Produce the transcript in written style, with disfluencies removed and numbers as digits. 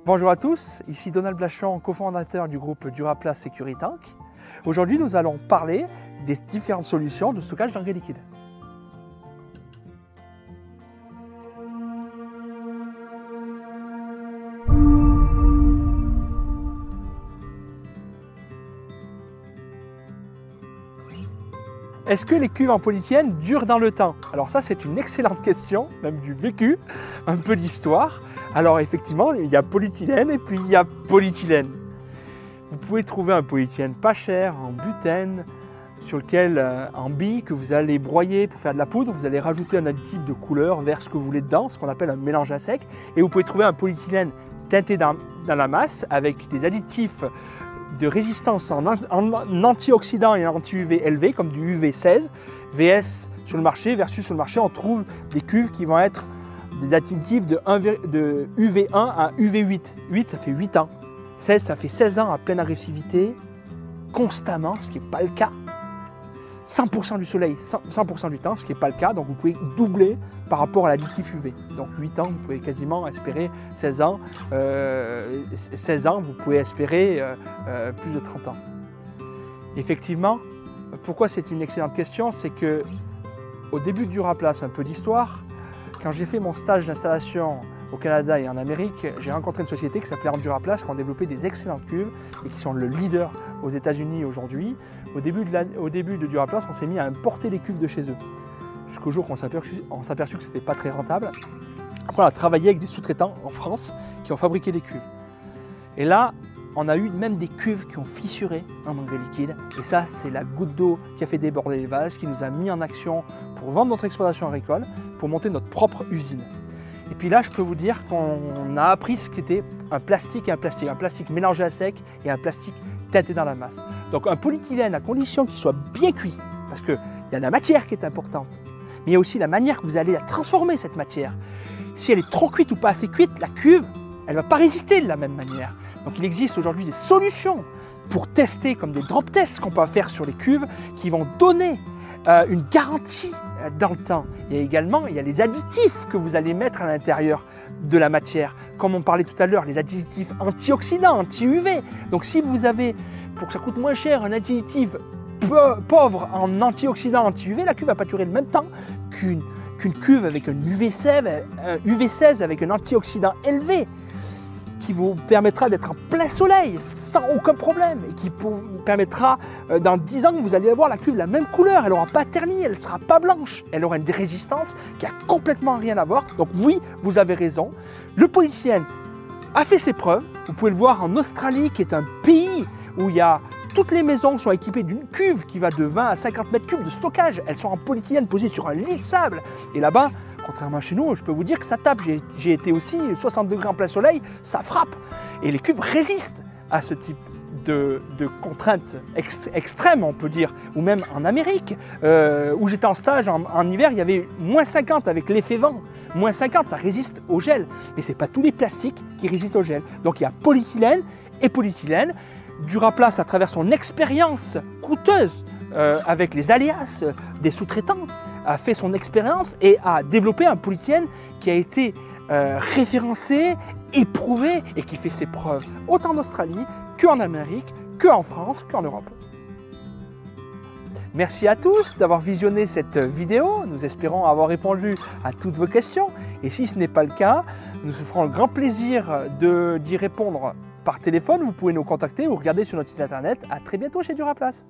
Bonjour à tous, ici Donald Blachon, cofondateur du groupe Duraplast Securitank. Aujourd'hui, nous allons parler des différentes solutions de stockage d'engrais liquide. Est-ce que les cuves en polyéthylène durent dans le temps? Alors ça, c'est une excellente question, même du vécu, un peu d'histoire. Alors effectivement, il y a polyéthylène et puis il y a polyéthylène. Vous pouvez trouver un polyéthylène pas cher, en butène, sur lequel, en billes, que vous allez broyer pour faire de la poudre. Vous allez rajouter un additif de couleur vers ce que vous voulez dedans, ce qu'on appelle un mélange à sec. Et vous pouvez trouver un polyéthylène teinté dans la masse avec des additifs de résistance en antioxydants et en anti-UV élevés, comme du UV16, VS sur le marché, versus sur le marché, on trouve des cuves qui vont être des additifs de UV1 à UV8. 8, ça fait 8 ans. 16, ça fait 16 ans à pleine agressivité, constamment, ce qui n'est pas le cas. 100% du soleil, 100% du temps, ce qui n'est pas le cas. Donc vous pouvez doubler par rapport à l'additif UV. Donc 8 ans, vous pouvez quasiment espérer 16 ans. 16 ans, vous pouvez espérer plus de 30 ans. Effectivement, pourquoi c'est une excellente question? C'est que au début de Duraplast, un peu d'histoire, quand j'ai fait mon stage d'installation au Canada et en Amérique, j'ai rencontré une société qui s'appelait Duraplast, qui ont développé des excellentes cuves et qui sont le leader aux États-Unis aujourd'hui. Au début de Duraplast, on s'est mis à importer des cuves de chez eux, jusqu'au jour qu'on s'est aperçu que ce n'était pas très rentable. Après, on a travaillé avec des sous-traitants en France qui ont fabriqué des cuves. Et là, on a eu même des cuves qui ont fissuré en engrais liquide. Et ça, c'est la goutte d'eau qui a fait déborder les vases, qui nous a mis en action pour vendre notre exploitation agricole, pour monter notre propre usine. Et puis là, je peux vous dire qu'on a appris ce qu'était un plastique et un plastique mélangé à sec et un plastique teinté dans la masse. Donc un polyéthylène, à condition qu'il soit bien cuit, parce qu'il y a la matière qui est importante, mais il y a aussi la manière que vous allez la transformer, cette matière. Si elle est trop cuite ou pas assez cuite, la cuve, elle ne va pas résister de la même manière. Donc il existe aujourd'hui des solutions pour tester, comme des drop tests qu'on peut faire sur les cuves, qui vont donner une garantie dans le temps. Et également, il y a les additifs que vous allez mettre à l'intérieur de la matière. Comme on parlait tout à l'heure, les additifs antioxydants, anti-UV. Donc si vous avez, pour que ça coûte moins cher, un additif pauvre en antioxydants, anti-UV, la cuve ne va pas durer le même temps qu'une cuve avec un UV16 avec un antioxydant élevé, qui vous permettra d'être en plein soleil sans aucun problème et qui vous permettra dans 10 ans que vous allez avoir la cuve la même couleur, elle n'aura pas terni, elle ne sera pas blanche, elle aura une résistance qui a complètement rien à voir. Donc oui, vous avez raison, le polyéthylène a fait ses preuves. Vous pouvez le voir en Australie, qui est un pays où toutes les maisons sont équipées d'une cuve qui va de 20 à 50 mètres cubes de stockage. Elles sont en polyéthylène posées sur un lit de sable. Et là-bas, contrairement à chez nous, je peux vous dire que ça tape. J'ai été aussi 60 degrés en plein soleil, ça frappe. Et les cuves résistent à ce type de contraintes extrêmes, on peut dire. Ou même en Amérique, où j'étais en stage en hiver, il y avait moins 50 avec l'effet vent. Moins 50, ça résiste au gel. Mais ce n'est pas tous les plastiques qui résistent au gel. Donc il y a polyéthylène et polyéthylène. Duraplast, à travers son expérience coûteuse avec les alias des sous-traitants, a fait son expérience et a développé un polyéthylène qui a été référencé, éprouvé et qui fait ses preuves autant en Australie qu'en Amérique, qu'en France, qu'en Europe. Merci à tous d'avoir visionné cette vidéo. Nous espérons avoir répondu à toutes vos questions. Et si ce n'est pas le cas, nous nous ferons le grand plaisir d'y répondre par téléphone. Vous pouvez nous contacter ou regarder sur notre site internet. À très bientôt chez Duraplast.